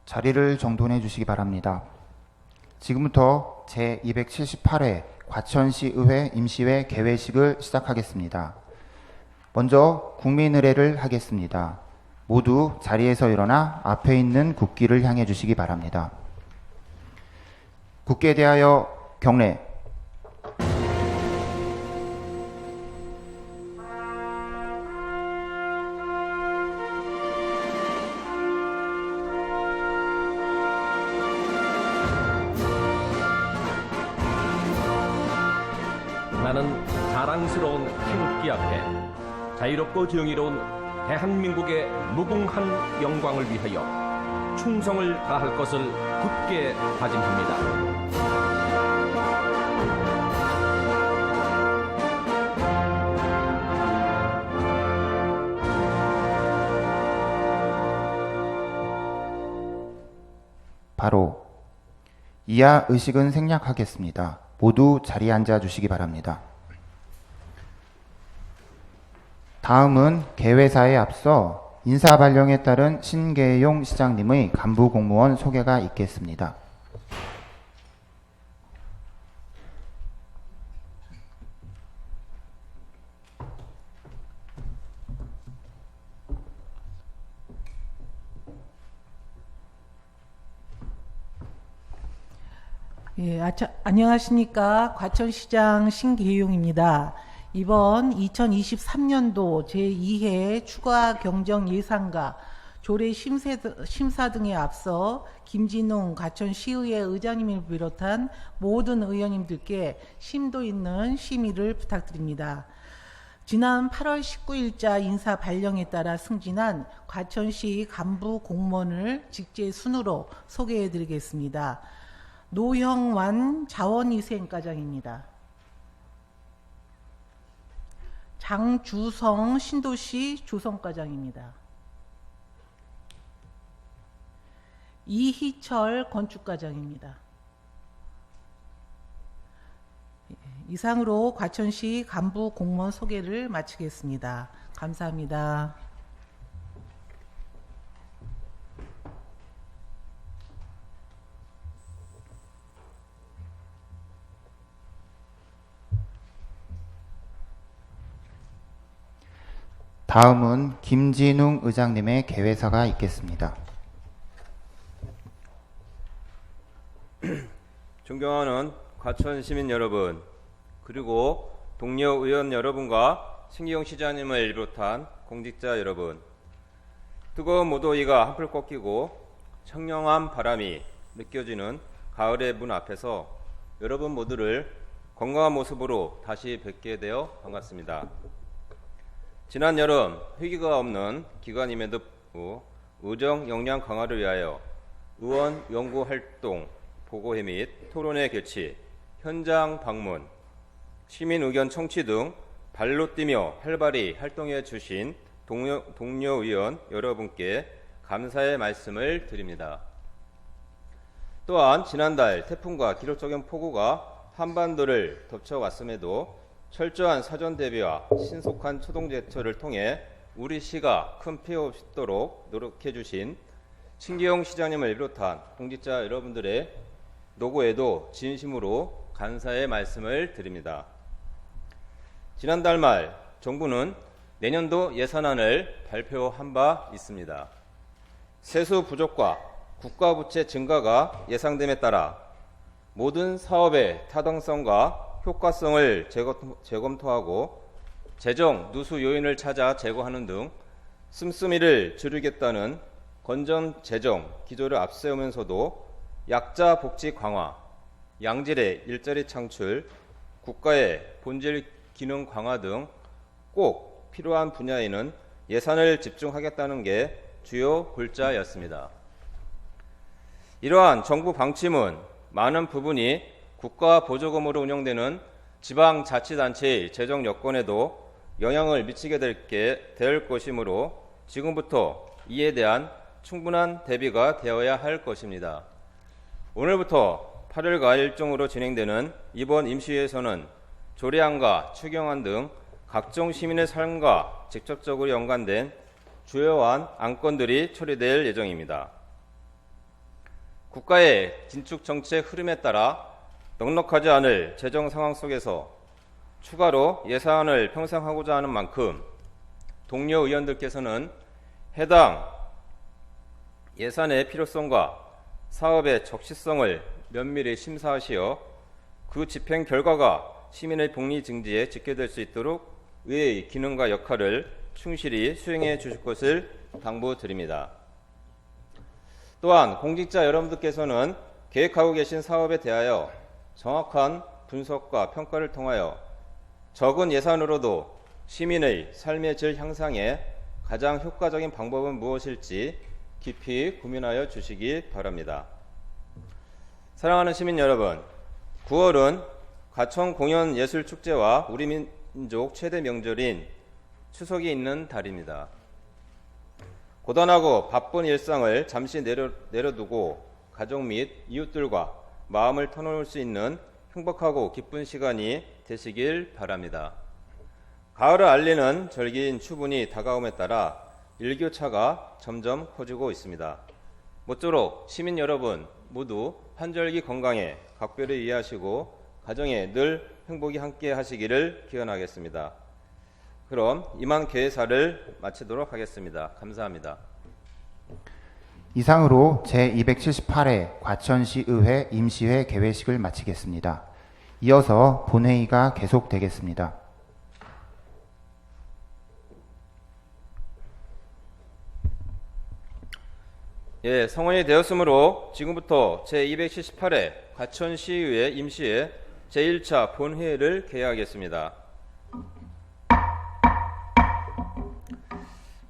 자리를 정돈해 주시기 바랍니다. 지금부터 제278회 과천시의회 임시회 개회식을 시작하겠습니다. 먼저 국민의례를 하겠습니다. 모두 자리에서 일어나 앞에 있는 국기를 향해 주시기 바랍니다. 국기에 대하여 경례. 나는 자랑스러운 태극기 앞에 자유롭고 정의로운 대한민국의 무궁한 영광을 위하여 충성을 다할 것을 굳게 다짐합니다. 바로 이하 의식은 생략하겠습니다. 모두 자리에 앉아 주시기 바랍니다. 다음은 개회사에 앞서 인사 발령에 따른 신계용 시장님의 간부 공무원 소개가 있겠습니다. 예, 안녕하십니까. 과천시장 신계용입니다. 이번 2023년도 제2회 추가 경정 예산과 조례 심사 등에 앞서 김진웅 과천시의회 의장님을 비롯한 모든 의원님들께 심도 있는 심의를 부탁드립니다. 지난 8월 19일자 인사 발령에 따라 승진한 과천시 간부 공무원을 직제 순으로 소개해 드리겠습니다. 노형완 자원위생과장입니다. 장주성 신도시 조성과장입니다. 이희철 건축과장입니다. 이상으로 과천시 간부 공무원 소개를 마치겠습니다. 감사합니다. 다음은 김진웅 의장님의 개회사가 있겠습니다. 존경하는 과천 시민 여러분, 그리고 동료 의원 여러분과 신기용 시장님을 비롯한 공직자 여러분, 뜨거운 무더위가 한풀 꺾이고 청량한 바람이 느껴지는 가을의 문 앞에서 여러분 모두를 건강한 모습으로 다시 뵙게 되어 반갑습니다. 지난 여름 회기가 없는 기간임에도 의정 역량 강화를 위하여 의원 연구활동, 보고회 및 토론회 개최, 현장 방문, 시민 의견 청취 등 발로 뛰며 활발히 활동해 주신 동료 의원 여러분께 감사의 말씀을 드립니다. 또한 지난달 태풍과 기록적인 폭우가 한반도를 덮쳐왔음에도 철저한 사전 대비와 신속한 초동 제처를 통해 우리 시가 큰 피해 없도록 노력해 주신 신기용 시장님을 비롯한 공직자 여러분들의 노고에도 진심으로 감사의 말씀을 드립니다. 지난달 말 정부는 내년도 예산안을 발표한 바 있습니다. 세수 부족과 국가부채 증가가 예상됨에 따라 모든 사업의 타당성과 효과성을 재검토하고 재정 누수 요인을 찾아 제거하는 등 씀씀이를 줄이겠다는 건전 재정 기조를 앞세우면서도 약자 복지 강화, 양질의 일자리 창출, 국가의 본질 기능 강화 등 꼭 필요한 분야에는 예산을 집중하겠다는 게 주요 골자였습니다. 이러한 정부 방침은 많은 부분이 국가 보조금으로 운영되는 지방자치단체의 재정 여건에도 영향을 미치게 될 것이므로 지금부터 이에 대한 충분한 대비가 되어야 할 것입니다. 오늘부터 8일가 일정으로 진행되는 이번 임시회에서는 조례안과 추경안 등 각종 시민의 삶과 직접적으로 연관된 주요한 안건들이 처리될 예정입니다. 국가의 긴축 정책 흐름에 따라 넉넉하지 않을 재정 상황 속에서 추가로 예산을 편성하고자 하는 만큼 동료 의원들께서는 해당 예산의 필요성과 사업의 적시성을 면밀히 심사하시어 그 집행 결과가 시민의 복리 증지에 직결될 수 있도록 의회의 기능과 역할을 충실히 수행해 주실 것을 당부드립니다. 또한 공직자 여러분들께서는 계획하고 계신 사업에 대하여 정확한 분석과 평가를 통하여 적은 예산으로도 시민의 삶의 질 향상에 가장 효과적인 방법은 무엇일지 깊이 고민하여 주시기 바랍니다. 사랑하는 시민 여러분, 9월은 가천공연예술축제와 우리 민족 최대 명절인 추석이 있는 달입니다. 고단하고 바쁜 일상을 잠시 내려두고 가족 및 이웃들과 마음을 터놓을 수 있는 행복하고 기쁜 시간이 되시길 바랍니다. 가을을 알리는 절기인 추분이 다가옴에 따라 일교차가 점점 커지고 있습니다. 모쪼록 시민 여러분 모두 한절기 건강에 각별히 이해하시고 가정에 늘 행복이 함께 하시기를 기원하겠습니다. 그럼 이만 개회사를 마치도록 하겠습니다. 감사합니다. 이상으로 제278회 과천시의회 임시회 개회식을 마치겠습니다. 이어서 본회의가 계속되겠습니다. 예, 성원이 되었으므로 지금부터 제278회 과천시의회 임시회 제1차 본회의를 개회하겠습니다.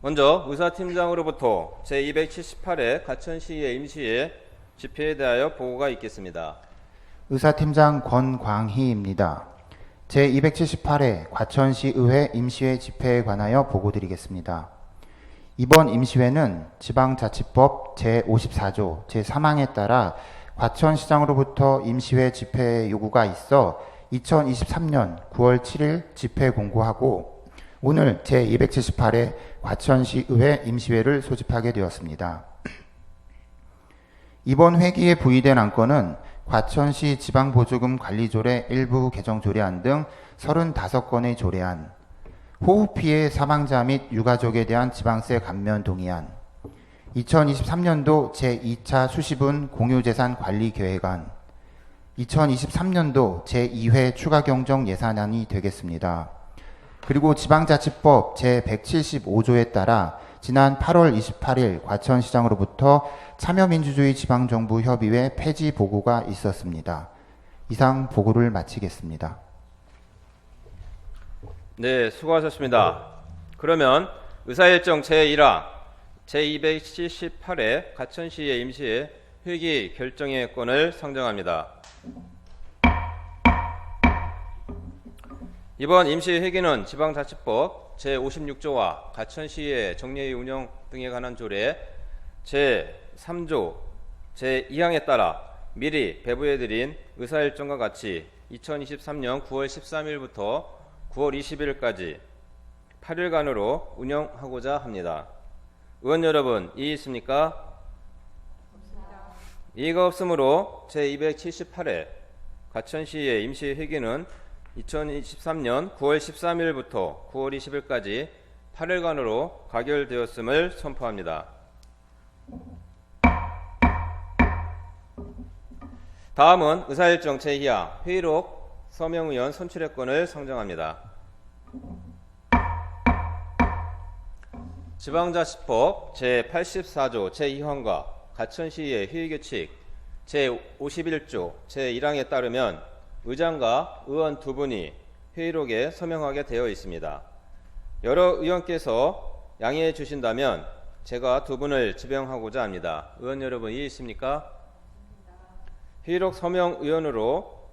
먼저 의사팀장으로부터 제278회 과천시의회 임시회 집회에 대하여 보고가 있겠습니다. 의사팀장 권광희입니다. 제278회 과천시의회 임시회 집회에 관하여 보고드리겠습니다. 이번 임시회는 지방자치법 제54조 제3항에 따라 과천시장으로부터 임시회 집회 요구가 있어 2023년 9월 7일 집회 공고하고 오늘 제278회 과천시의회 임시회를 소집하게 되었습니다. 이번 회기에 부의된 안건은 과천시 지방보조금 관리조례 일부 개정 조례안 등 35건의 조례안, 호우피해 사망자 및 유가족에 대한 지방세 감면 동의안, 2023년도 제2차 수시분 공유재산 관리 계획안, 2023년도 제2회 추가경정 예산안이 되겠습니다. 그리고 지방자치법 제175조에 따라 지난 8월 28일 과천시장으로부터 참여민주주의 지방정부협의회 폐지 보고가 있었습니다. 이상 보고를 마치겠습니다. 네, 수고하셨습니다. 그러면 의사일정 제1항 제278회 과천시의 임시회 회기 결정의 건을 상정합니다. 이번 임시회기는 지방자치법 제56조와 과천시의 정례의 운영 등에 관한 조례 제3조 제2항에 따라 미리 배부해드린 의사일정과 같이 2023년 9월 13일부터 9월 20일까지 8일간으로 운영하고자 합니다. 의원 여러분, 이의 있습니까? 없습니다. 이의가 없으므로 제278회 과천시의 임시회기는 2023년 9월 13일부터 9월 20일까지 8일간으로 가결되었음을 선포합니다. 다음은 의사일정 제2항 회의록 서명의원 선출의 건을 상정합니다. 지방자치법 제84조 제2항과 과천시의 회의규칙 제51조 제1항에 따르면 의장과 의원 두 분이 회의록에 서명하게 되어 있습니다. 여러 의원께서 양해해 주신다면 제가 두 분을 지명하고자 합니다. 의원 여러분, 이해 있습니까? 회의록 서명 의원으로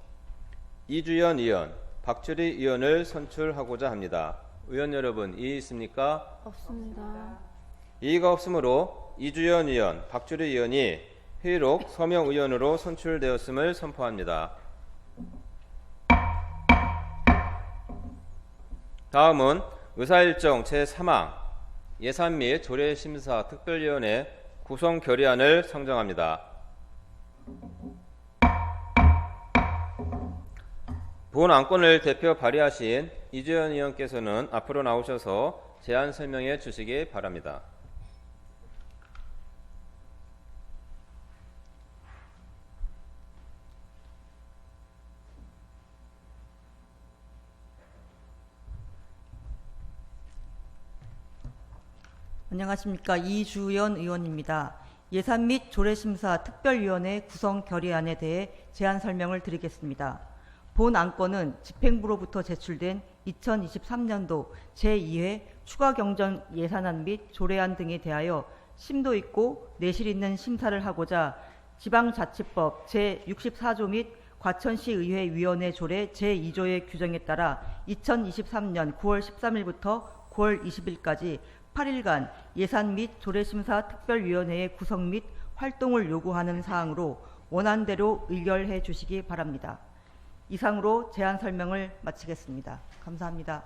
이주연 의원, 박주리 의원을 선출하고자 합니다. 의원 여러분, 이해 있습니까? 없습니다. 이의가 없으므로 이주연 의원, 박주리 의원이 회의록 서명 의원으로 선출되었음을 선포합니다. 다음은 의사일정 제3항 예산 및 조례심사 특별위원회 구성 결의안을 상정합니다. 본 안건을 대표 발의하신 이주연 의원께서는 앞으로 나오셔서 제안 설명해 주시기 바랍니다. 안녕하십니까. 이주연 의원입니다. 예산 및 조례심사 특별위원회 구성 결의안에 대해 제안 설명을 드리겠습니다. 본 안건은 집행부로부터 제출된 2023년도 제2회 추가경정 예산안 및 조례안 등에 대하여 심도 있고 내실 있는 심사를 하고자 지방자치법 제64조 및 과천시의회 위원회 조례 제2조의 규정에 따라 2023년 9월 13일부터 9월 20일까지 8일간 예산 및 조례심사 특별위원회의 구성 및 활동을 요구하는 사항으로 원안대로 의결해 주시기 바랍니다. 이상으로 제안 설명을 마치겠습니다. 감사합니다.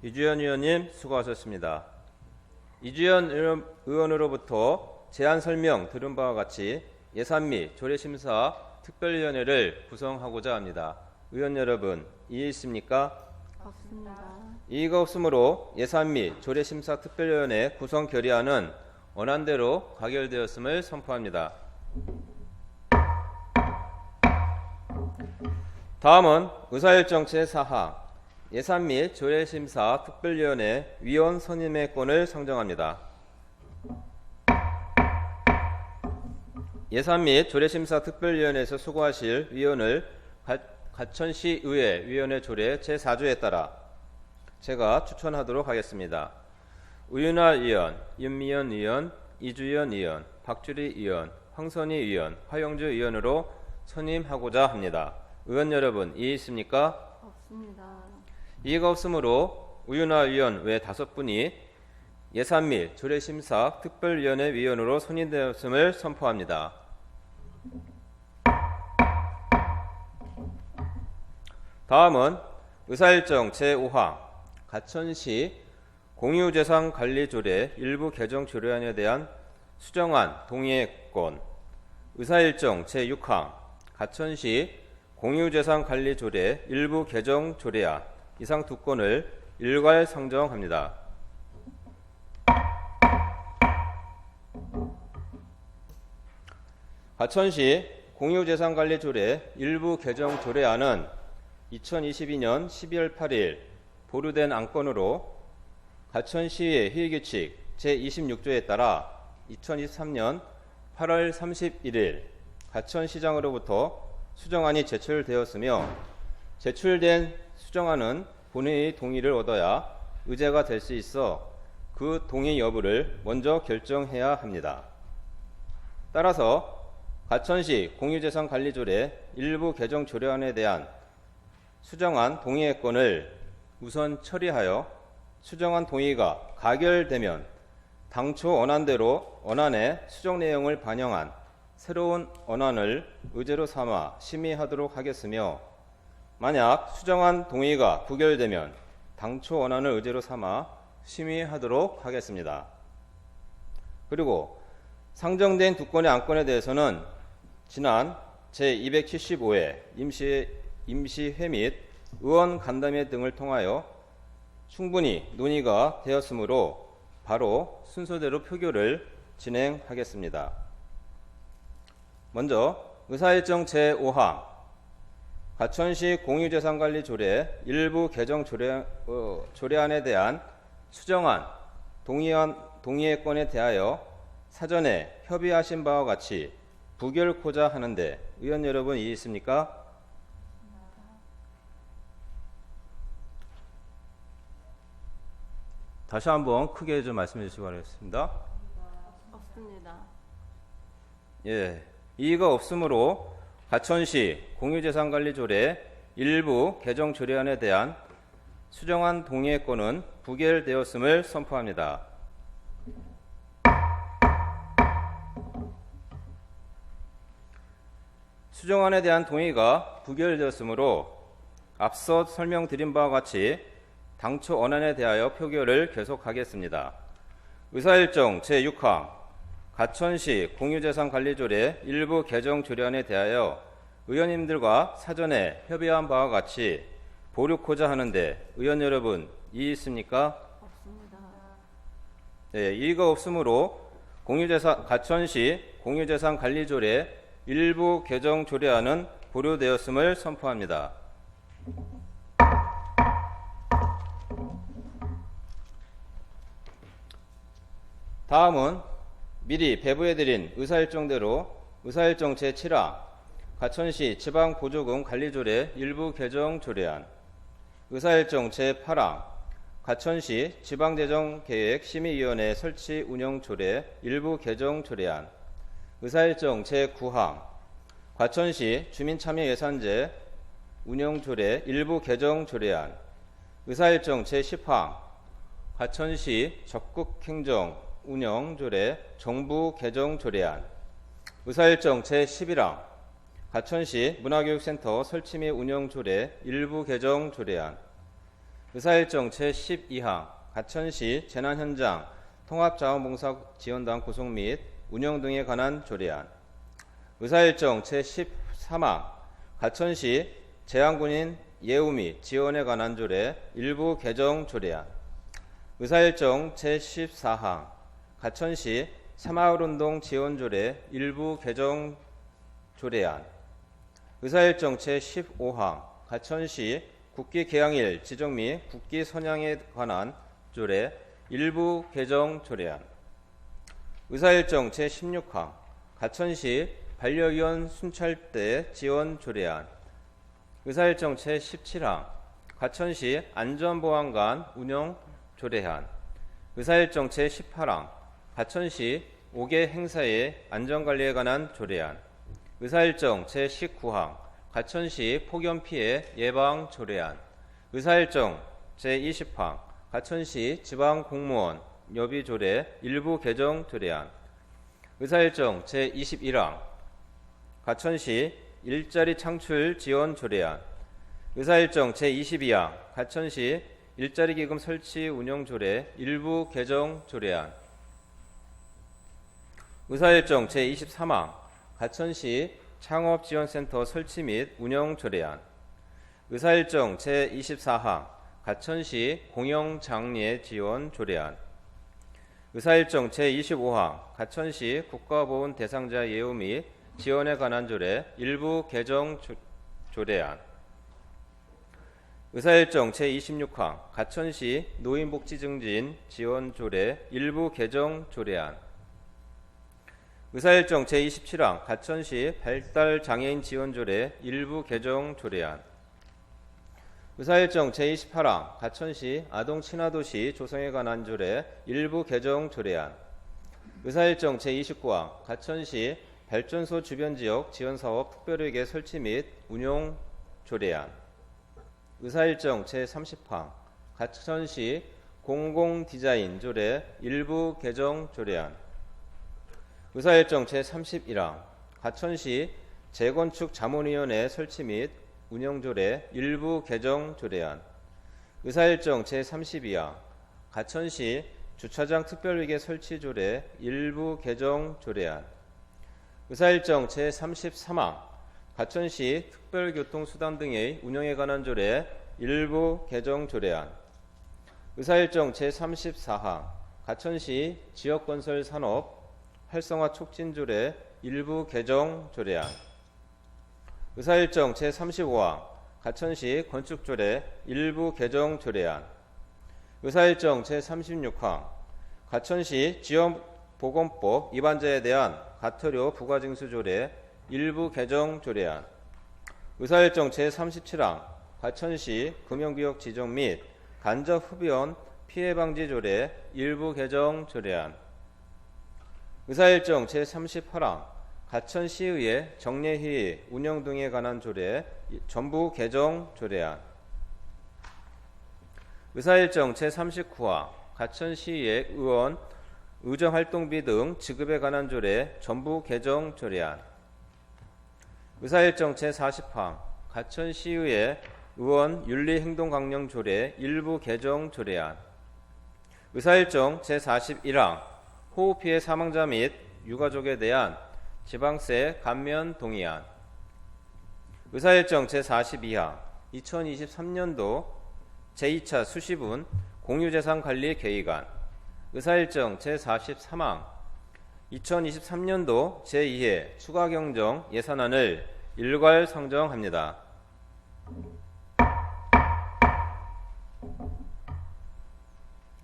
이주연 의원님 수고하셨습니다. 이주연 의원으로부터 제안 설명 들은 바와 같이 예산 및 조례심사 특별위원회를 구성하고자 합니다. 의원 여러분, 이해 있습니까? 없습니다. 이의가 없으므로 예산 및 조례심사 특별위원회 구성 결의안은 원안대로 가결되었음을 선포합니다. 다음은 의사일정 제4항 예산 및 조례심사 특별위원회 위원 선임의 건을 상정합니다. 예산 및 조례심사 특별위원회에서 수고하실 위원을 가천시의회 위원회 조례 제4조에 따라 제가 추천하도록 하겠습니다. 우윤아 의원, 윤미연 의원, 이주연 의원, 박주리 의원, 황선희 의원, 화영주 의원으로 선임하고자 합니다. 의원 여러분, 이해 있습니까? 없습니다. 이해가 없으므로 우윤아 의원 외 5분이 예산 및 조례심사 특별위원회 위원으로 선임되었음을 선포합니다. 다음은 의사일정 제5항 가천시 공유재산관리조례 일부 개정 조례안에 대한 수정안 동의권 의사일정 제6항 가천시 공유재산관리조례 일부 개정 조례안 이상 두 건을 일괄 상정합니다. 가천시 공유재산관리조례 일부 개정 조례안은 2022년 12월 8일 보류된 안건으로 가천시의 회의규칙 제26조에 따라 2023년 8월 31일 가천시장으로부터 수정안이 제출되었으며 제출된 수정안은 본회의 동의를 얻어야 의제가 될 수 있어 그 동의 여부를 먼저 결정해야 합니다. 따라서 가천시 공유재산관리조례 일부 개정 조례안에 대한 수정안 동의의 건을 우선 처리하여 수정안 동의가 가결되면 당초 언안대로 언안의 수정 내용을 반영한 새로운 언안을 의제로 삼아 심의하도록 하겠으며 만약 수정안 동의가 부결되면 당초 언안을 의제로 삼아 심의하도록 하겠습니다. 그리고 상정된 두 건의 안건에 대해서는 지난 제275회 임시회 및 의원 간담회 등을 통하여 충분히 논의가 되었으므로 바로 순서대로 표결을 진행하겠습니다. 먼저 의사일정 제5항 가천시 공유재산관리조례 일부 개정 조례안에 대한 수정안 동의의 건에 대하여 사전에 협의하신 바와 같이 부결코자 하는데 의원 여러분 이해 있습니까? 다시 한번 크게 좀 말씀해 주시기 바라겠습니다. 없습니다. 예, 이의가 없으므로 가천시 공유재산관리조례 일부 개정 조례안에 대한 수정안 동의의 건은 부결되었음을 선포합니다. 수정안에 대한 동의가 부결되었으므로 앞서 설명드린 바와 같이 당초 언안에 대하여 표결을 계속하겠습니다. 의사일정 제6항 가천시 공유재산관리조례 일부 개정 조례안에 대하여 의원님들과 사전에 협의한 바와 같이 보류코자 하는데 의원 여러분 이의 있습니까? 없습니다. 네, 이의가 없으므로 가천시 공유재산관리조례 일부 개정 조례안은 보류되었음을 선포합니다. 다음은 미리 배부해드린 의사일정대로 의사일정 제7항 가천시 지방보조금 관리조례 일부 개정 조례안, 의사일정 제8항 가천시 지방재정계획 심의위원회 설치 운영 조례 일부 개정 조례안, 의사일정 제9항 과천시 주민참여예산제 운영 조례 일부 개정 조례안, 의사일정 제10항 과천시 적극행정 운영 조례 정부 개정 조례안, 의사일정 제11항 가천시 문화교육센터 설치 및 운영 조례 일부 개정 조례안, 의사일정 제12항 가천시 재난현장 통합자원봉사지원단 구속 및 운영 등에 관한 조례안, 의사일정 제13항 가천시 재향군인 예우 및 지원에 관한 조례 일부 개정 조례안, 의사일정 제14항 가천시 새마을운동 지원조례 일부 개정 조례안, 의사일정 제15항 가천시 국기개항일 지정 및 국기선양에 관한 조례 일부 개정 조례안, 의사일정 제16항 가천시 반려견 순찰대 지원 조례안, 의사일정 제17항 가천시 안전보안관 운영 조례안, 의사일정 제18항 가천시 5개 행사의 안전관리에 관한 조례안, 의사일정 제19항 가천시 폭염피해 예방 조례안, 의사일정 제20항 가천시 지방공무원 여비조례 일부 개정 조례안, 의사일정 제21항 가천시 일자리 창출 지원 조례안, 의사일정 제22항 가천시 일자리기금 설치 운영 조례 일부 개정 조례안, 의사일정 제23항 가천시 창업지원센터 설치 및 운영 조례안, 의사일정 제24항 가천시 공영장례 지원 조례안, 의사일정 제25항 가천시 국가보훈 대상자 예우 및 지원에 관한 조례 일부 개정 조례안, 의사일정 제26항 가천시 노인복지 증진 지원 조례 일부 개정 조례안, 의사일정 제27항 가천시 발달장애인 지원 조례 일부 개정 조례안, 의사일정 제28항 가천시 아동친화도시 조성에 관한 조례 일부 개정 조례안, 의사일정 제29항 가천시 발전소 주변지역 지원사업 특별회계 설치 및 운용 조례안, 의사일정 제30항 가천시 공공디자인 조례 일부 개정 조례안, 의사일정 제31항 가천시 재건축 자문위원회 설치 및 운영 조례 일부 개정 조례안, 의사일정 제32항 가천시 주차장 특별위계 설치 조례 일부 개정 조례안, 의사일정 제33항 가천시 특별교통수단 등의 운영에 관한 조례 일부 개정 조례안, 의사일정 제34항 가천시 지역건설 산업 활성화 촉진 조례 일부 개정 조례안, 의사일정 제35항 가천시 건축조례 일부 개정 조례안, 의사일정 제36항 가천시 지역보건법 위반자에 대한 가터료 부과징수 조례 일부 개정 조례안, 의사일정 제37항 가천시 금연구역 지정 및 간접 흡연 피해 방지 조례 일부 개정 조례안, 의사일정 제38항 가천시의회 정례회의 운영 등에 관한 조례 전부 개정 조례안, 의사일정 제39항 가천시의회 의원 의정활동비 등 지급에 관한 조례 전부 개정 조례안, 의사일정 제40항 가천시의회 의원 윤리행동강령조례 일부 개정 조례안, 의사일정 제41항 호우 피해 사망자 및 유가족에 대한 지방세 감면 동의안, 의사일정 제42항 2023년도 제2차 수시분 공유재산관리 계획안, 의사일정 제43항 2023년도 제2회 추가경정 예산안을 일괄 상정합니다.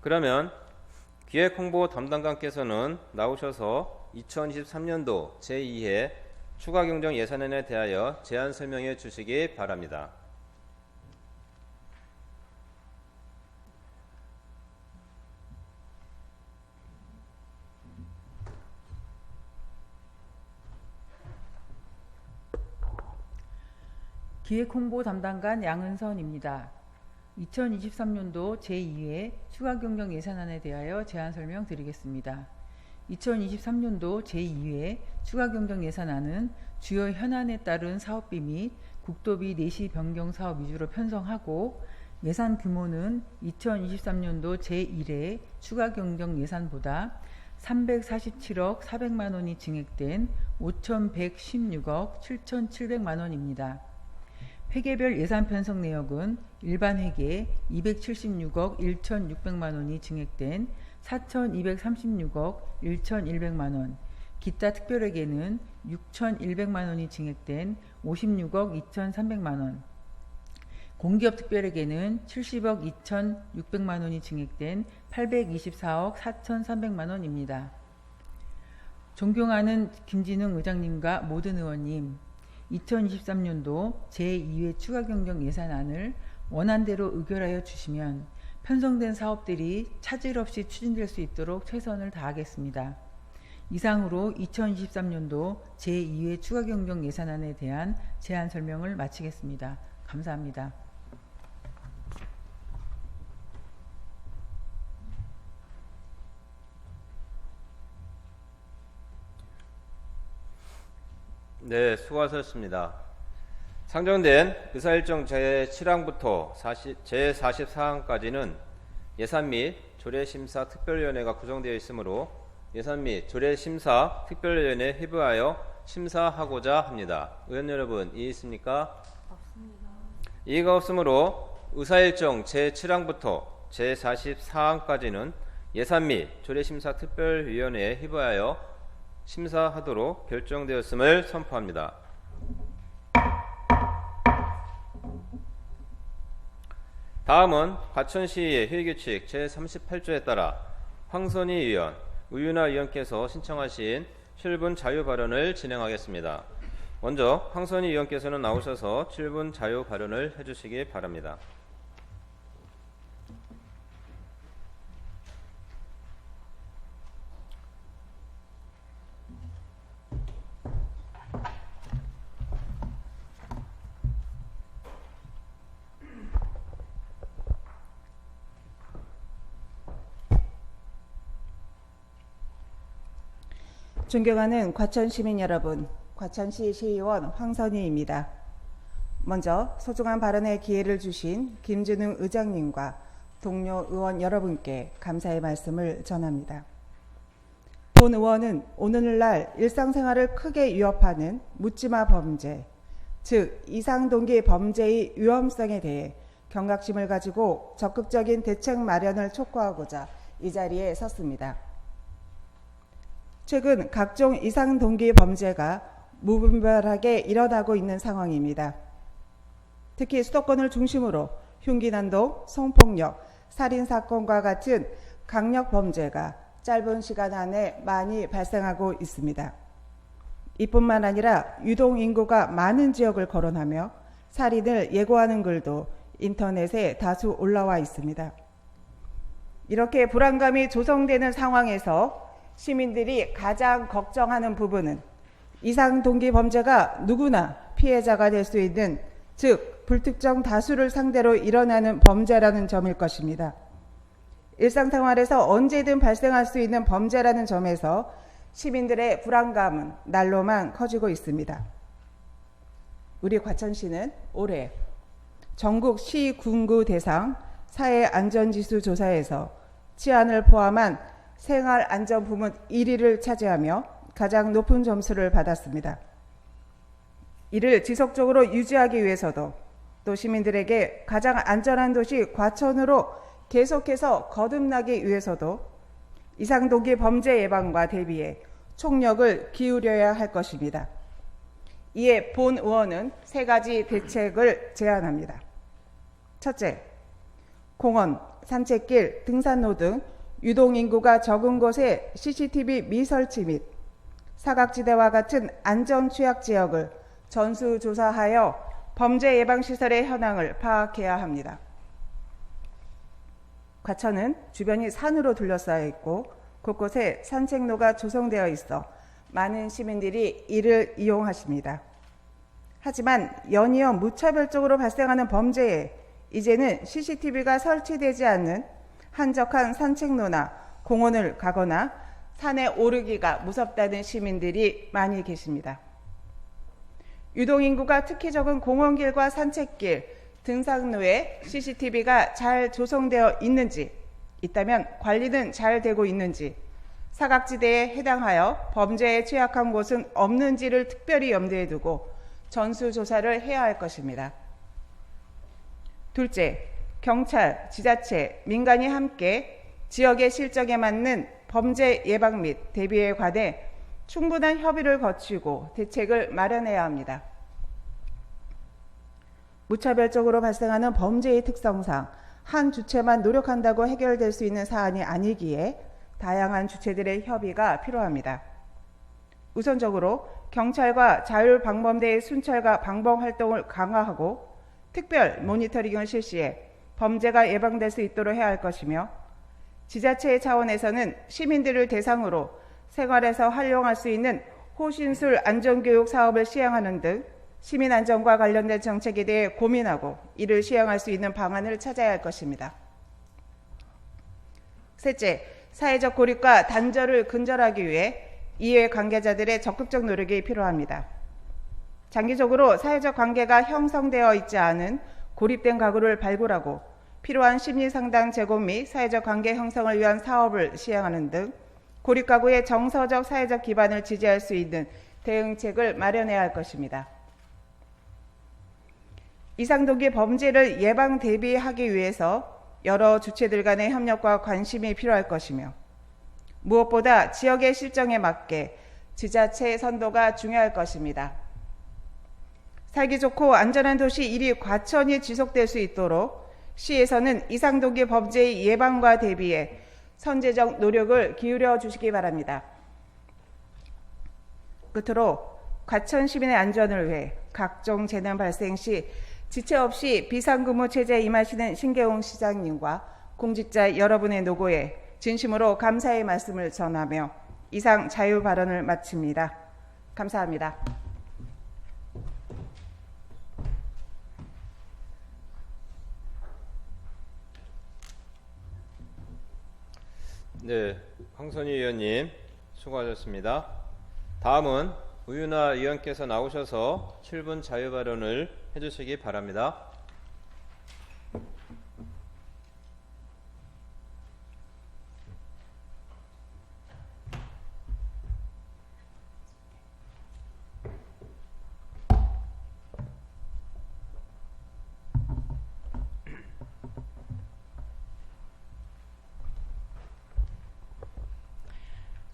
그러면 기획홍보 담당관께서는 나오셔서 2023년도 제2회 추가경정 예산안에 대하여 제안 설명해 주시기 바랍니다. 기획홍보 담당관 양은선입니다. 2023년도 제2회 추가경정 예산안에 대하여 제안 설명드리겠습니다. 2023년도 제2회 추가경정 예산안은 주요 현안에 따른 사업비 및 국도비 내시 변경 사업 위주로 편성하고 예산 규모는 2023년도 제1회 추가경정 예산보다 347억 400만 원이 증액된 5,116억 7,700만 원입니다. 회계별 예산 편성 내역은 일반 회계 276억 1,600만 원이 증액된 4,236억 1,100만 원, 기타 특별회계는 6,100만 원이 증액된 56억 2,300만 원, 공기업 특별회계는 70억 2,600만 원이 증액된 824억 4,300만 원입니다. 존경하는 김진웅 의장님과 모든 의원님, 2023년도 제2회 추가경정 예산안을 원안대로 의결하여 주시면 편성된 사업들이 차질 없이 추진될 수 있도록 최선을 다하겠습니다. 이상으로 2023년도 제2회 추가경정 예산안에 대한 제안 설명을 마치겠습니다. 감사합니다. 네, 수고하셨습니다. 상정된 의사일정 제7항부터 제44항까지는 예산 및 조례심사 특별위원회가 구성되어 있으므로 예산 및 조례심사 특별위원회에 회부하여 심사하고자 합니다. 의원 여러분, 이해 있습니까? 없습니다. 이해가 없으므로 의사일정 제7항부터 제44항까지는 예산 및 조례심사 특별위원회에 회부하여 심사하도록 결정되었음을 선포합니다. 다음은 과천시의 회의규칙 제38조에 따라 황선희 의원, 우윤아 의원께서 신청하신 실분 자유 발언을 진행하겠습니다. 먼저 황선희 의원께서는 나오셔서 실분 자유 발언을 해주시기 바랍니다. 존경하는 과천 시민 여러분, 과천시 시의원 황선희입니다. 먼저 소중한 발언의 기회를 주신 김준웅 의장님과 동료 의원 여러분께 감사의 말씀을 전합니다. 본 의원은 오늘날 일상생활을 크게 위협하는 묻지마 범죄, 즉 이상동기 범죄의 위험성에 대해 경각심을 가지고 적극적인 대책 마련을 촉구하고자 이 자리에 섰습니다. 최근 각종 이상동기 범죄가 무분별하게 일어나고 있는 상황입니다. 특히 수도권을 중심으로 흉기난동, 성폭력, 살인사건과 같은 강력범죄가 짧은 시간 안에 많이 발생하고 있습니다. 이뿐만 아니라 유동인구가 많은 지역을 거론하며 살인을 예고하는 글도 인터넷에 다수 올라와 있습니다. 이렇게 불안감이 조성되는 상황에서 시민들이 가장 걱정하는 부분은 이상동기 범죄가 누구나 피해자가 될 수 있는, 즉 불특정 다수를 상대로 일어나는 범죄라는 점일 것입니다. 일상생활에서 언제든 발생할 수 있는 범죄라는 점에서 시민들의 불안감은 날로만 커지고 있습니다. 우리 과천시는 올해 전국 시, 군구 대상 사회안전지수 조사에서 치안을 포함한 생활안전 부문 1위를 차지하며 가장 높은 점수를 받았습니다. 이를 지속적으로 유지하기 위해서도 또 시민들에게 가장 안전한 도시 과천으로 계속해서 거듭나기 위해서도 이상동기 범죄 예방과 대비에 총력을 기울여야 할 것입니다. 이에 본 의원은 3가지 대책을 제안합니다. 첫째, 공원, 산책길, 등산로 등 유동인구가 적은 곳에 CCTV 미설치 및 사각지대와 같은 안전 취약 지역을 전수조사하여 범죄 예방시설의 현황을 파악해야 합니다. 과천은 주변이 산으로 둘러싸여 있고 곳곳에 산책로가 조성되어 있어 많은 시민들이 이를 이용하십니다. 하지만 연이어 무차별적으로 발생하는 범죄에 이제는 CCTV가 설치되지 않는 한적한 산책로나 공원을 가거나 산에 오르기가 무섭다는 시민들이 많이 계십니다. 유동인구가 특히 적은 공원길과 산책길, 등산로에 CCTV가 잘 조성되어 있는지, 있다면 관리는 잘 되고 있는지, 사각지대에 해당하여 범죄에 취약한 곳은 없는지를 특별히 염두에 두고 전수조사를 해야 할 것입니다. 둘째, 경찰, 지자체, 민간이 함께 지역의 실정에 맞는 범죄 예방 및 대비에 관해 충분한 협의를 거치고 대책을 마련해야 합니다. 무차별적으로 발생하는 범죄의 특성상 한 주체만 노력한다고 해결될 수 있는 사안이 아니기에 다양한 주체들의 협의가 필요합니다. 우선적으로 경찰과 자율방범대의 순찰과 방범 활동을 강화하고 특별 모니터링을 실시해 범죄가 예방될 수 있도록 해야 할 것이며, 지자체 차원에서는 시민들을 대상으로 생활에서 활용할 수 있는 호신술 안전교육 사업을 시행하는 등 시민안전과 관련된 정책에 대해 고민하고 이를 시행할 수 있는 방안을 찾아야 할 것입니다. 셋째, 사회적 고립과 단절을 근절하기 위해 이해 관계자들의 적극적 노력이 필요합니다. 장기적으로 사회적 관계가 형성되어 있지 않은 고립된 가구를 발굴하고 필요한 심리상담 제공 및 사회적 관계 형성을 위한 사업을 시행하는 등 고립가구의 정서적 사회적 기반을 지지할 수 있는 대응책을 마련해야 할 것입니다. 이상동기 범죄를 예방 대비하기 위해서 여러 주체들 간의 협력과 관심이 필요할 것이며, 무엇보다 지역의 실정에 맞게 지자체의 선도가 중요할 것입니다. 살기 좋고 안전한 도시 1위 과천이 지속될 수 있도록 시에서는 이상동기 범죄의 예방과 대비에 선제적 노력을 기울여 주시기 바랍니다. 끝으로 과천 시민의 안전을 위해 각종 재난 발생 시 지체 없이 비상근무 체제에 임하시는 신계홍 시장님과 공직자 여러분의 노고에 진심으로 감사의 말씀을 전하며 이상 자유 발언을 마칩니다. 감사합니다. 네, 황선희 의원님 수고하셨습니다. 다음은 우윤아 의원께서 나오셔서 7분 자유 발언을 해주시기 바랍니다.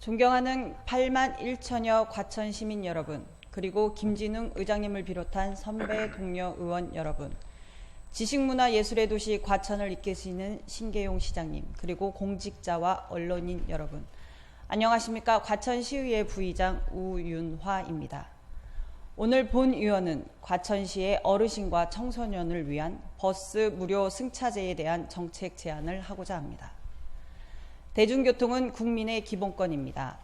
존경하는 8만 1천여 과천 시민 여러분, 그리고 김진웅 의장님을 비롯한 선배 동료 의원 여러분, 지식문화예술의 도시 과천을 이끄시는 신계용 시장님, 그리고 공직자와 언론인 여러분, 안녕하십니까. 과천시의회 부의장 우윤화입니다. 오늘 본 의원은 과천시의 어르신과 청소년을 위한 버스 무료 승차제에 대한 정책 제안을 하고자 합니다. 대중교통은 국민의 기본권입니다.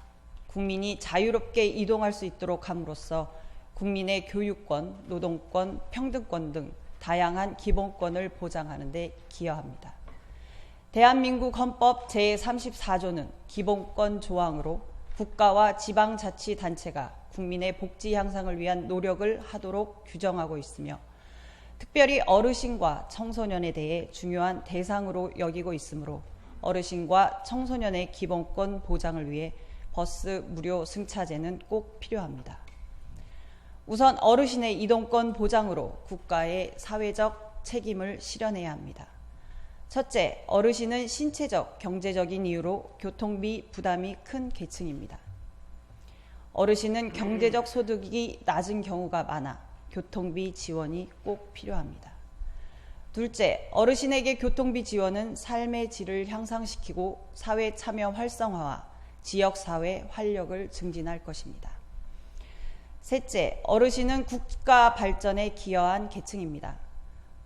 국민이 자유롭게 이동할 수 있도록 함으로써 국민의 교육권, 노동권, 평등권 등 다양한 기본권을 보장하는 데 기여합니다. 대한민국 헌법 제34조는 기본권 조항으로 국가와 지방자치단체가 국민의 복지 향상을 위한 노력을 하도록 규정하고 있으며, 특별히 어르신과 청소년에 대해 중요한 대상으로 여기고 있으므로 어르신과 청소년의 기본권 보장을 위해 버스 무료 승차제는 꼭 필요합니다. 우선 어르신의 이동권 보장으로 국가의 사회적 책임을 실현해야 합니다. 첫째, 어르신은 신체적, 경제적인 이유로 교통비 부담이 큰 계층입니다. 어르신은 경제적 소득이 낮은 경우가 많아 교통비 지원이 꼭 필요합니다. 둘째, 어르신에게 교통비 지원은 삶의 질을 향상시키고 사회 참여 활성화와 지역사회 활력을 증진할 것입니다. 셋째, 어르신은 국가 발전에 기여한 계층입니다.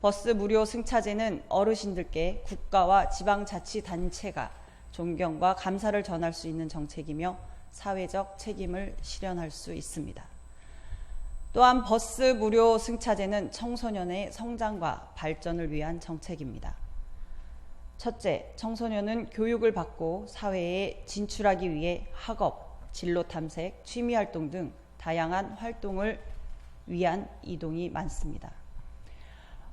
버스 무료 승차제는 어르신들께 국가와 지방자치단체가 존경과 감사를 전할 수 있는 정책이며 사회적 책임을 실현할 수 있습니다. 또한 버스 무료 승차제는 청소년의 성장과 발전을 위한 정책입니다. 첫째, 청소년은 교육을 받고 사회에 진출하기 위해 학업, 진로 탐색, 취미 활동 등 다양한 활동을 위한 이동이 많습니다.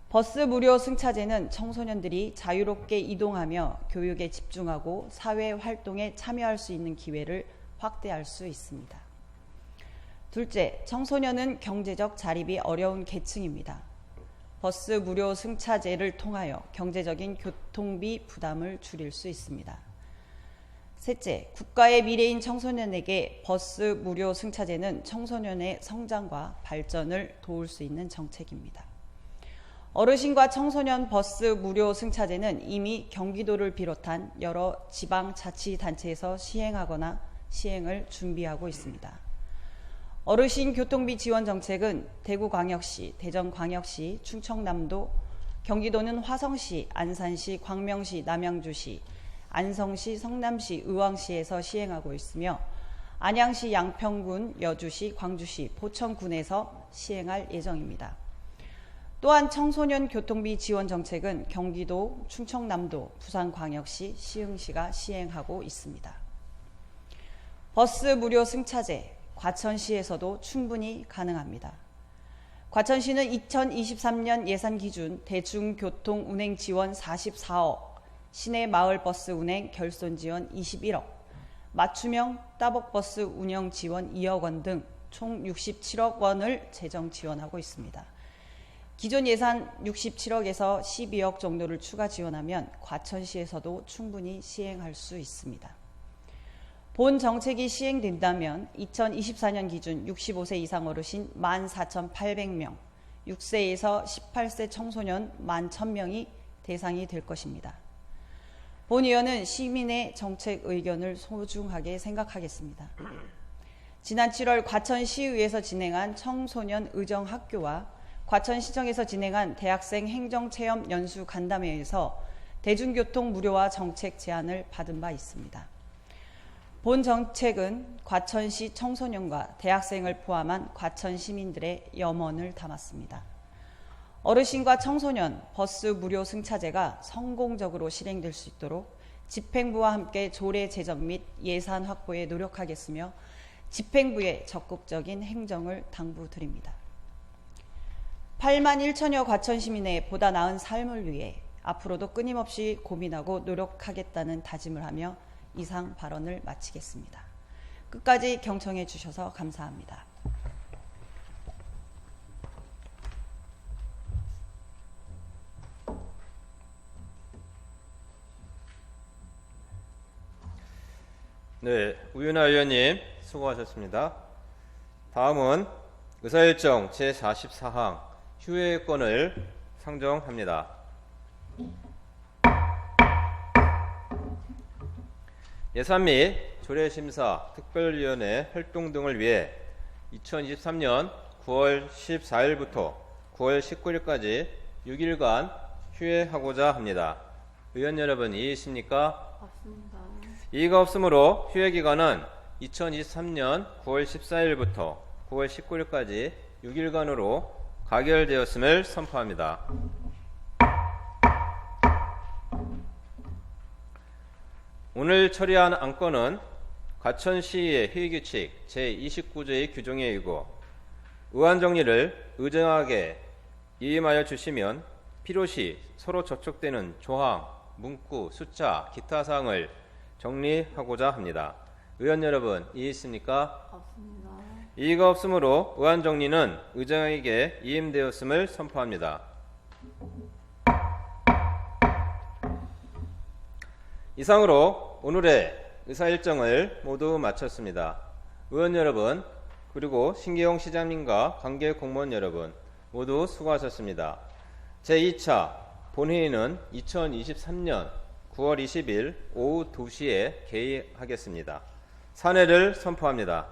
버스 무료 승차제는 청소년들이 자유롭게 이동하며 교육에 집중하고 사회 활동에 참여할 수 있는 기회를 확대할 수 있습니다. 둘째, 청소년은 경제적 자립이 어려운 계층입니다. 버스 무료 승차제를 통하여 경제적인 교통비 부담을 줄일 수 있습니다. 셋째, 국가의 미래인 청소년에게 버스 무료 승차제는 청소년의 성장과 발전을 도울 수 있는 정책입니다. 어르신과 청소년 버스 무료 승차제는 이미 경기도를 비롯한 여러 지방자치단체에서 시행하거나 시행을 준비하고 있습니다. 어르신 교통비 지원 정책은 대구광역시, 대전광역시, 충청남도, 경기도는 화성시, 안산시, 광명시, 남양주시, 안성시, 성남시, 의왕시에서 시행하고 있으며 안양시, 양평군, 여주시, 광주시, 포천군에서 시행할 예정입니다. 또한 청소년 교통비 지원 정책은 경기도, 충청남도, 부산광역시, 시흥시가 시행하고 있습니다. 버스 무료 승차제, 과천시에서도 충분히 가능합니다. 과천시는 2023년 예산 기준 대중교통 운행 지원 44억, 시내 마을버스 운행 결손 지원 21억, 맞춤형 따벅버스 운영 지원 2억 원 등 총 67억 원을 재정 지원하고 있습니다. 기존 예산 67억에서 12억 정도를 추가 지원하면 과천시에서도 충분히 시행할 수 있습니다. 본 정책이 시행된다면 2024년 기준 65세 이상 어르신 14,800명, 6세에서 18세 청소년 11,000명이 대상이 될 것입니다. 본 의원은 시민의 정책 의견을 소중하게 생각하겠습니다. 지난 7월 과천시의회에서 진행한 청소년 의정학교와 과천시청에서 진행한 대학생 행정체험 연수 간담회에서 대중교통 무료화 정책 제안을 받은 바 있습니다. 본 정책은 과천시 청소년과 대학생을 포함한 과천 시민들의 염원을 담았습니다. 어르신과 청소년 버스 무료 승차제가 성공적으로 실행될 수 있도록 집행부와 함께 조례 제정 및 예산 확보에 노력하겠으며 집행부의 적극적인 행정을 당부드립니다. 8만 1천여 과천 시민의 보다 나은 삶을 위해 앞으로도 끊임없이 고민하고 노력하겠다는 다짐을 하며 이상 발언을 마치겠습니다. 끝까지 경청해 주셔서 감사합니다. 네, 우윤아 의원님 수고하셨습니다. 다음은 의사일정 제44항 휴회권을 상정합니다. 예산 및 조례심사 특별위원회 활동 등을 위해 2023년 9월 14일부터 9월 19일까지 6일간 휴회하고자 합니다. 의원 여러분 이해이십니까? 없습니다. 이의가 없으므로 휴회 기간은 2023년 9월 14일부터 9월 19일까지 6일간으로 가결되었음을 선포합니다. 오늘 처리한 안건은 과천시의 회의규칙 제29조의 규정에 의거 의안 정리를 의정하게 이임하여 주시면 필요시 서로 접촉되는 조항, 문구, 숫자, 기타 사항을 정리하고자 합니다. 의원 여러분, 이의 있습니까? 없습니다. 이의가 없으므로 의안 정리는 의장에게 이임되었음을 선포합니다. 이상으로 오늘의 의사 일정을 모두 마쳤습니다. 의원 여러분, 그리고 신기용 시장님과 관계 공무원 여러분 모두 수고하셨습니다. 제2차 본회의는 2023년 9월 20일 오후 2시에 개의하겠습니다. 산회를 선포합니다.